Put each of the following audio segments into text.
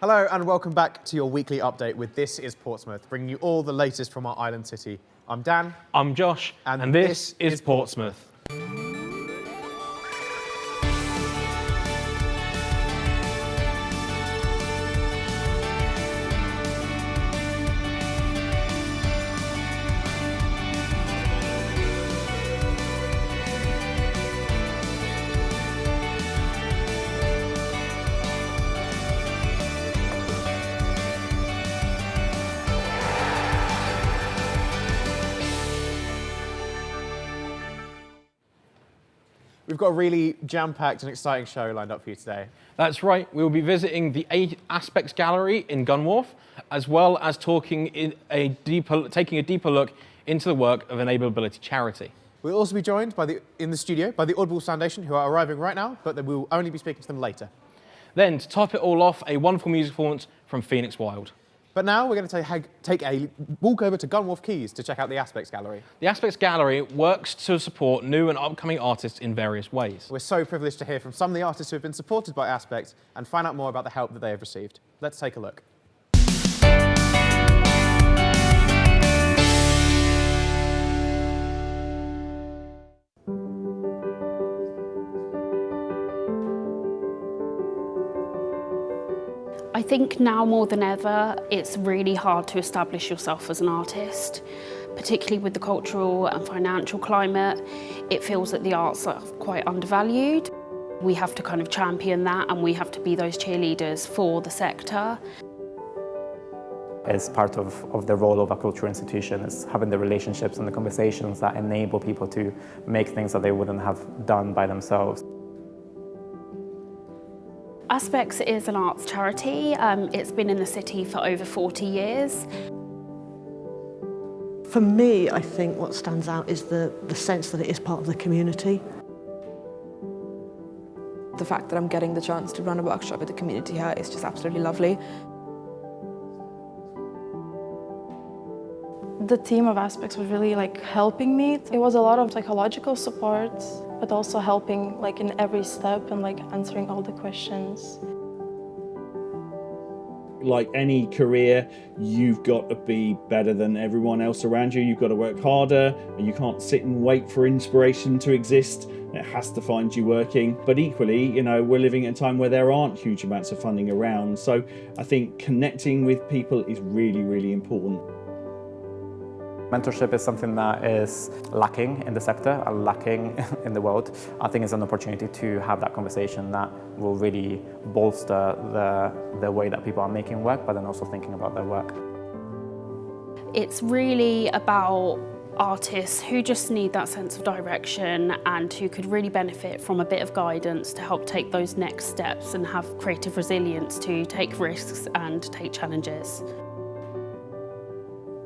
Hello and welcome back to your weekly update with This Is Portsmouth, bringing you all the latest from our island city. I'm Dan. I'm Josh, and this is Portsmouth. We've got a really jam-packed and exciting show lined up for you today. That's right, we'll be visiting the Aspects Gallery in Gunwharf, as well as taking a deeper look into the work of an Ability charity. We'll also be joined in the studio by the Audible Foundation, who are arriving right now, but we will only be speaking to them later. Then, to top it all off, a wonderful music performance from Phoenix Wild. But now we're going to take a walk over to Gunwharf Quays to check out the Aspects Gallery. The Aspects Gallery works to support new and upcoming artists in various ways. We're so privileged to hear from some of the artists who have been supported by Aspects and find out more about the help that they have received. Let's take a look. I think now more than ever, it's really hard to establish yourself as an artist, particularly with the cultural and financial climate. It feels that the arts are quite undervalued. We have to kind of champion that, and we have to be those cheerleaders for the sector. As part of the role of a cultural institution is having the relationships and the conversations that enable people to make things that they wouldn't have done by themselves. Aspects is an arts charity. It's been in the city for over 40 years. For me, I think what stands out is the sense that it is part of the community. The fact that I'm getting the chance to run a workshop with the community here is just absolutely lovely. The team of Aspects was really helping me. It was a lot of psychological support, but also helping in every step and answering all the questions. Like any career, you've got to be better than everyone else around you. You've got to work harder, and you can't sit and wait for inspiration to exist. It has to find you working. But equally, we're living in a time where there aren't huge amounts of funding around. So I think connecting with people is really, really important. Mentorship is something that is lacking in the sector, lacking in the world. I think it's an opportunity to have that conversation that will really bolster the way that people are making work, but then also thinking about their work. It's really about artists who just need that sense of direction and who could really benefit from a bit of guidance to help take those next steps and have creative resilience to take risks and take challenges.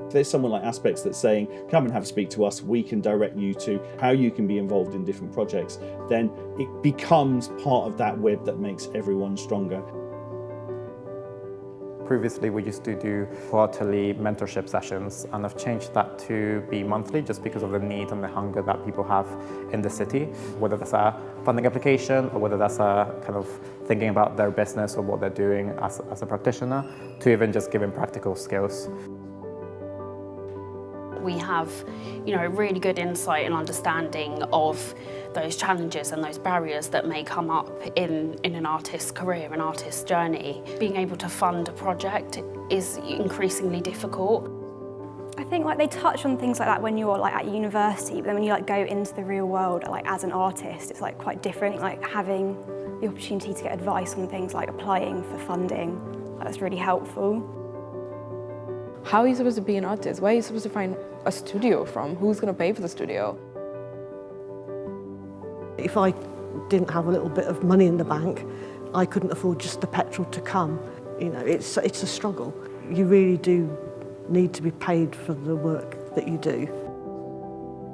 If there's someone like Aspects that's saying, come and have a speak to us, we can direct you to how you can be involved in different projects, then it becomes part of that web that makes everyone stronger. Previously, we used to do quarterly mentorship sessions, and I've changed that to be monthly just because of the need and the hunger that people have in the city, whether that's a funding application or whether that's a kind of thinking about their business or what they're doing as a practitioner, to even just giving practical skills. We have, really good insight and understanding of those challenges and those barriers that may come up in an artist's career, an artist's journey. Being able to fund a project is increasingly difficult. I think they touch on things like that when you're at university, but then when you go into the real world as an artist, it's quite different. Having the opportunity to get advice on things like applying for funding, that's really helpful. How are you supposed to be an artist? Where are you supposed to find a studio from? Who's going to pay for the studio? If I didn't have a little bit of money in the bank, I couldn't afford just the petrol to come. It's a struggle. You really do need to be paid for the work that you do.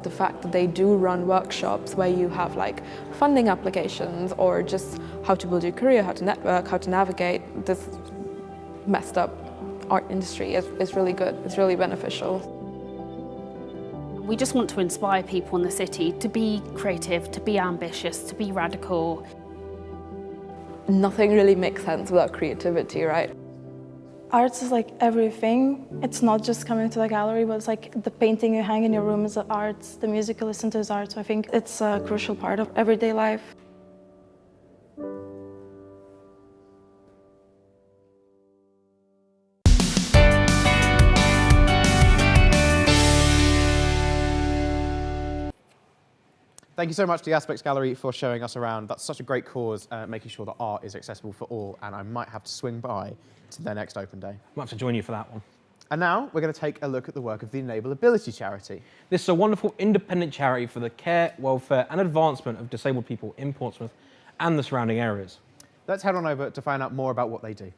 The fact that they do run workshops where you have funding applications or just how to build your career, how to network, how to navigate this messed up art industry is really good. It's really beneficial. We just want to inspire people in the city to be creative, to be ambitious, to be radical. Nothing really makes sense without creativity, right? Arts is like everything. It's not just coming to the gallery, but it's like the painting you hang in your room is art, the music you listen to is art. So I think it's a crucial part of everyday life. Thank you so much to the Aspects Gallery for showing us around. That's such a great cause, making sure that art is accessible for all, and I might have to swing by to their next open day. Might have to join you for that one. And now we're going to take a look at the work of the Enableability charity. This is a wonderful independent charity for the care, welfare and advancement of disabled people in Portsmouth and the surrounding areas. Let's head on over to find out more about what they do.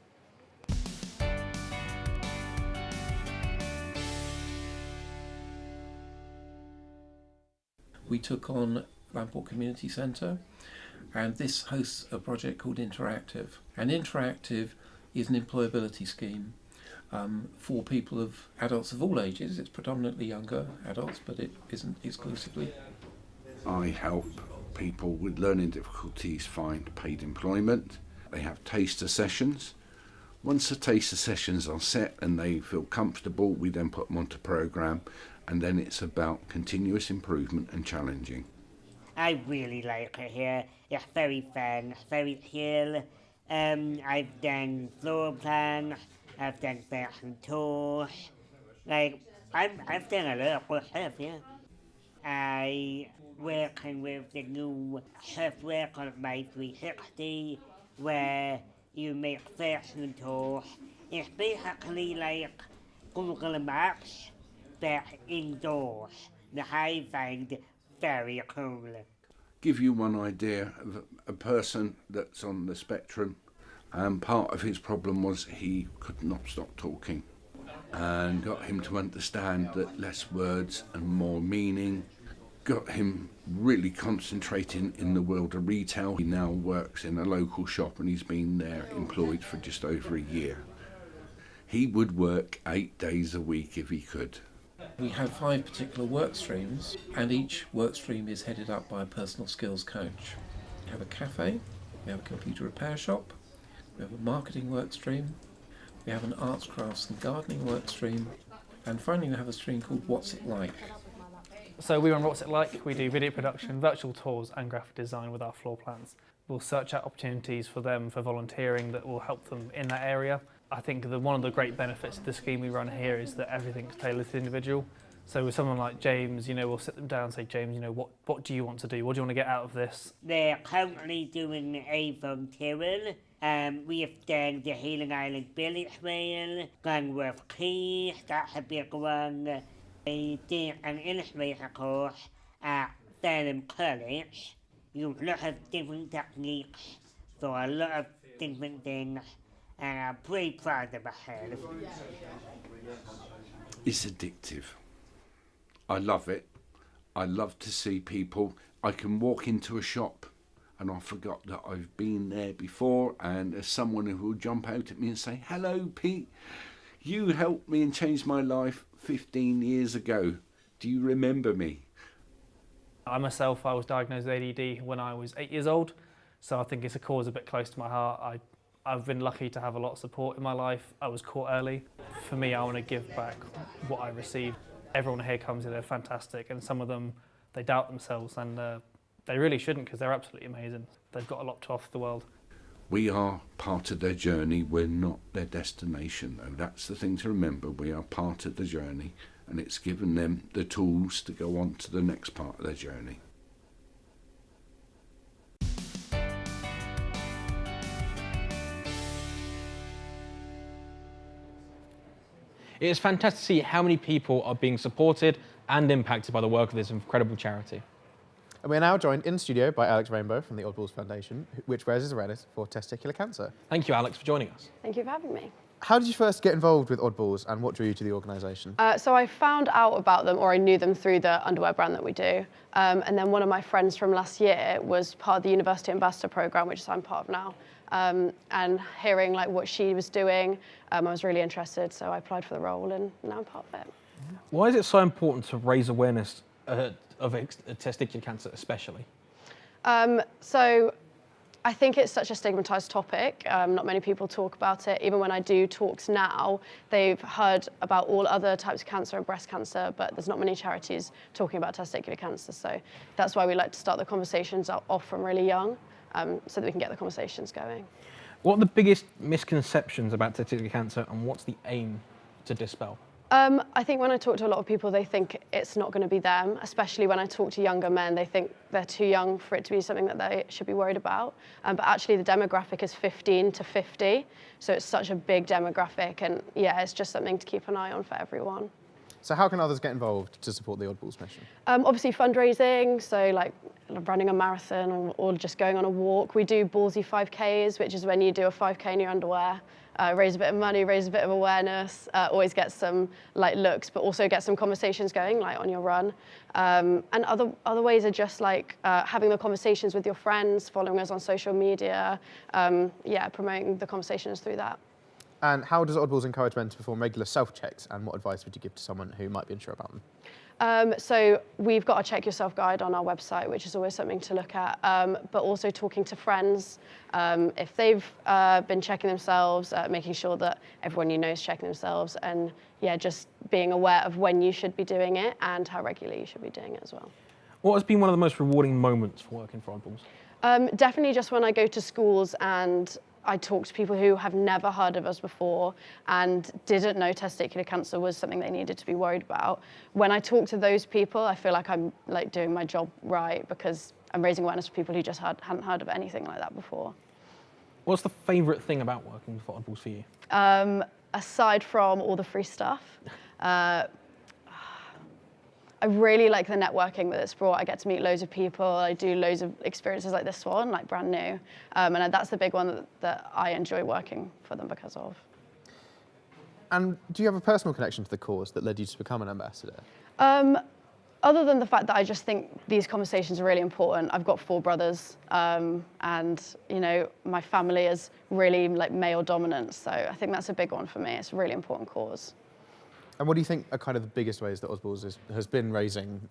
We took on Lamport Community Centre, and this hosts a project called Interactive. And Interactive is an employability scheme for people adults of all ages. It's predominantly younger adults, but it isn't exclusively. I help people with learning difficulties find paid employment. They have taster sessions. Once the taster sessions are set and they feel comfortable, we then put them onto programme, and then it's about continuous improvement and challenging. I really like it here. It's very fun, very chill. I've done floor plan, I've done fashion tours. Like, I've done a lot of good stuff, yeah. I working with the new software called My 360, where you make fashion tours. It's basically like Google Maps, but indoors, that I find very cool. Give you one idea of a person that's on the spectrum, and part of his problem was he could not stop talking, and got him to understand that less words and more meaning, got him really concentrating in the world of retail. He now works in a local shop and he's been there employed for just over a year. He would work 8 days a week if he could. We have 5 particular work streams, and each work stream is headed up by a personal skills coach. We have a cafe, we have a computer repair shop, we have a marketing work stream, we have an arts, crafts and gardening work stream, and finally we have a stream called What's It Like? So we run What's It Like. We do video production, virtual tours and graphic design with our floor plans. We'll search out opportunities for them for volunteering that will help them in that area. I think one of the great benefits of the scheme we run here is that everything's tailored to the individual. So with someone like James, we'll sit them down and say, James, what do you want to do? What do you want to get out of this? They're currently doing a volunteering. We have done the Healing Island Village Rail, Glenworth Keys, that's a big one. I did an illustrator course at Durham College. Use a lot of different techniques for a lot of different things, and I'm pretty proud of myself. It's addictive. I love it. I love to see people. I can walk into a shop and I forgot that I've been there before, and there's someone who will jump out at me and say, "Hello, Pete. You helped me and changed my life 15 years ago. Do you remember me?" I myself, I was diagnosed with ADD when I was 8 years old, so I think it's a cause a bit close to my heart. I've been lucky to have a lot of support in my life. I was caught early. For me, I want to give back what I received. Everyone here comes in, they're fantastic, and some of them, they doubt themselves, and they really shouldn't, because they're absolutely amazing. They've got a lot to offer the world. We are part of their journey, we're not their destination, though. That's the thing to remember. We are part of the journey, and it's given them the tools to go on to the next part of their journey. It is fantastic to see how many people are being supported and impacted by the work of this incredible charity. And we're now joined in studio by Alex Rainbow from the Oddballs Foundation, which raises awareness for testicular cancer. Thank you, Alex, for joining us. Thank you for having me. How did you first get involved with Oddballs, and what drew you to the organisation? So I found out about them, or I knew them through the underwear brand that we do. And then one of my friends from last year was part of the University Ambassador Programme, which I'm part of now. And hearing what she was doing, I was really interested, so I applied for the role, and now I'm part of it. Why is it so important to raise awareness of testicular cancer especially? So I think it's such a stigmatized topic. Not many people talk about it. Even when I do talks now, they've heard about all other types of cancer and breast cancer, but there's not many charities talking about testicular cancer. So that's why we like to start the conversations off from really young, so that we can get the conversations going. What are the biggest misconceptions about testicular cancer, and what's the aim to dispel? I think when I talk to a lot of people, they think it's not going to be them, especially when I talk to younger men. They think they're too young for it to be something that they should be worried about. But actually the demographic is 15 to 50, so it's such a big demographic, and yeah, it's just something to keep an eye on for everyone. So how can others get involved to support the Oddballs mission? Obviously fundraising, so like running a marathon or just going on a walk. We do ballsy 5Ks, which is when you do a 5K in your underwear. Raise a bit of money, raise a bit of awareness, always get some like looks, but also get some conversations going like on your run. And other ways are just like having the conversations with your friends, following us on social media, yeah, promoting the conversations through that. And how does Oddballs encourage men to perform regular self-checks, and what advice would you give to someone who might be unsure about them? So we've got a Check Yourself guide on our website, which is always something to look at, but also talking to friends. If they've been checking themselves, making sure that everyone you know is checking themselves, and yeah, just being aware of when you should be doing it and how regularly you should be doing it as well. What has been one of the most rewarding moments for working for Oddballs? Definitely just when I go to schools and I talk to people who have never heard of us before and didn't know testicular cancer was something they needed to be worried about. When I talk to those people, I feel like I'm like doing my job right, because I'm raising awareness for people who just hadn't heard of anything like that before. What's the favourite thing about working for Oddballs for you? Aside from all the free stuff, I really like the networking that it's brought. I get to meet loads of people. I do loads of experiences like this one, like brand new. And that's the big one that I enjoy working for them because of. And do you have a personal connection to the cause that led you to become an ambassador? Other than the fact that I just think these conversations are really important. I've got 4 brothers, and you know, my family is really like male dominant. So I think that's a big one for me. It's a really important cause. And what do you think are kind of the biggest ways that Oddballs has been raising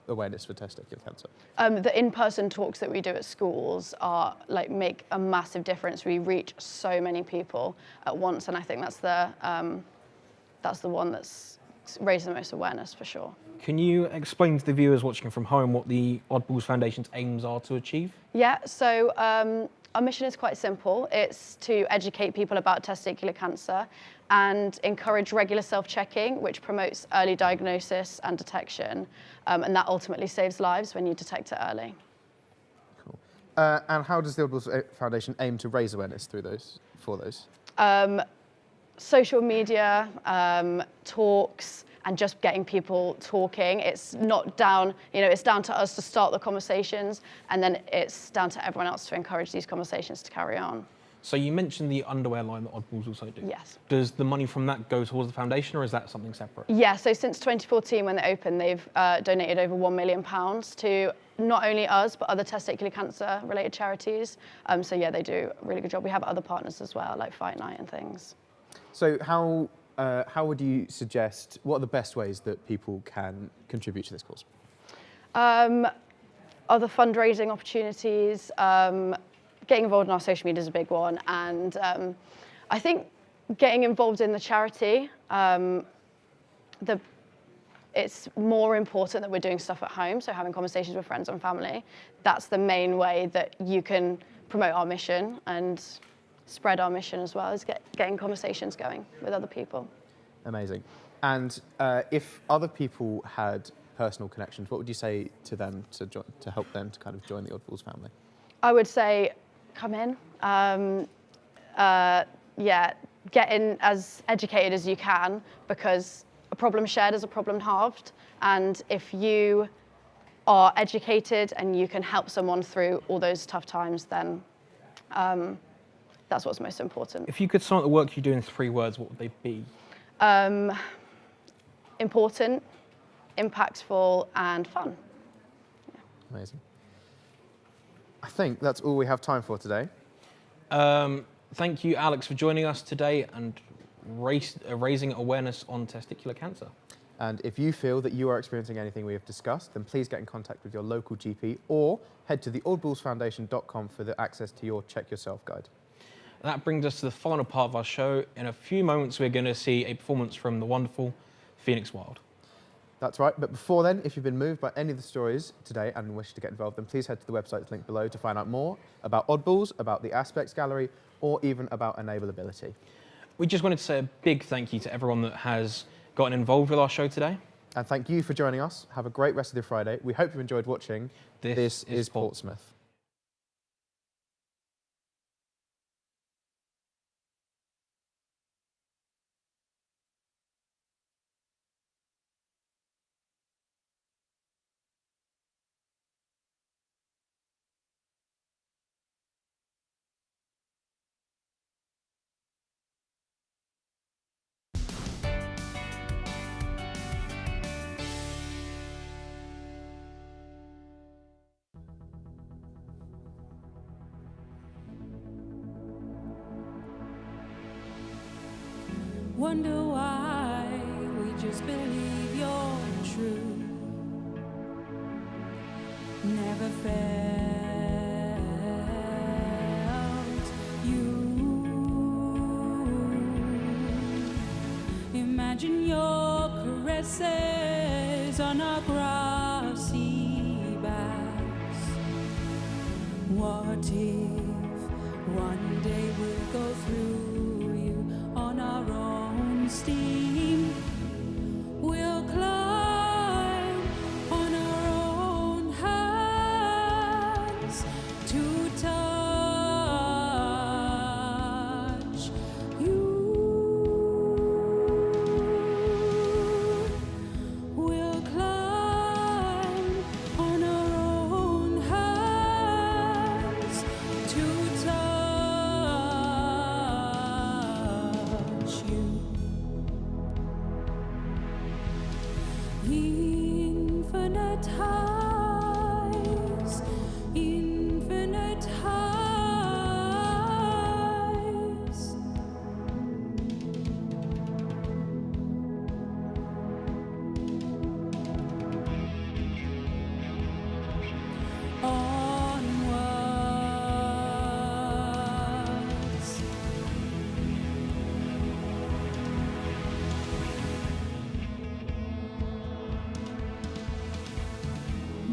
awareness for testicular cancer? The in-person talks that we do at schools are like make a massive difference. We reach so many people at once, and I think that's the one that's raising the most awareness for sure. Can you explain to the viewers watching from home what the Oddballs Foundation's aims are to achieve? Yeah, so our mission is quite simple. It's to educate people about testicular cancer and encourage regular self-checking, which promotes early diagnosis and detection. And that ultimately saves lives when you detect it early. Cool. And how does the Oddballs Foundation aim to raise awareness for those? Social media, talks, and just getting people talking. It's not down, you know, it's down to us to start the conversations, and then it's down to everyone else to encourage these conversations to carry on. So you mentioned the underwear line that Oddballs also do. Yes. Does the money from that go towards the foundation, or is that something separate? Yeah, so since 2014 when they opened, they've donated over £1 million to not only us, but other testicular cancer related charities. So yeah, they do a really good job. We have other partners as well, like Fight Night and things. So how would you suggest, what are the best ways that people can contribute to this cause? Other fundraising opportunities, getting involved in our social media is a big one, and I think getting involved in the charity, it's more important that we're doing stuff at home, so having conversations with friends and family. That's the main way that you can promote our mission and spread our mission as well, as getting conversations going with other people. Amazing. And if other people had personal connections, what would you say to them to help them to kind of join the Oddballs family? I would say, come in. Yeah, get in as educated as you can, because a problem shared is a problem halved. And if you are educated and you can help someone through all those tough times, then that's what's most important. If you could sum up the work you do in 3 words, what would they be? Important, impactful, and fun. Yeah. Amazing. I think that's all we have time for today. Thank you, Alex, for joining us today and raising awareness on testicular cancer. And if you feel that you are experiencing anything we have discussed, then please get in contact with your local GP or head to theaudiblesfoundation.com for the access to your Check Yourself guide. That brings us to the final part of our show. In a few moments, we're going to see a performance from the wonderful Phoenix Wild. That's right, but before then, if you've been moved by any of the stories today and wish to get involved, then please head to the website linked below to find out more about Oddballs, about the Aspects Gallery, or even about Enableability. We just wanted to say a big thank you to everyone that has gotten involved with our show today. And thank you for joining us. Have a great rest of the Friday. We hope you enjoyed watching This is Portsmouth. Wonder why we just believe you're true. Never felt you. Imagine your caresses on our grassy backs. What if one day we'll go through you on our own steam? We'll climb on our own hands to touch you. We'll climb on our own hands to touch you. Infinite highs, infinite highs. Onwards.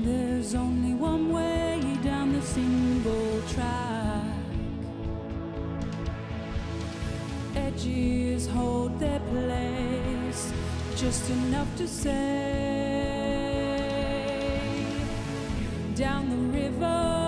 There's only one way down the single track. Edges hold their place, just enough to say. Down the river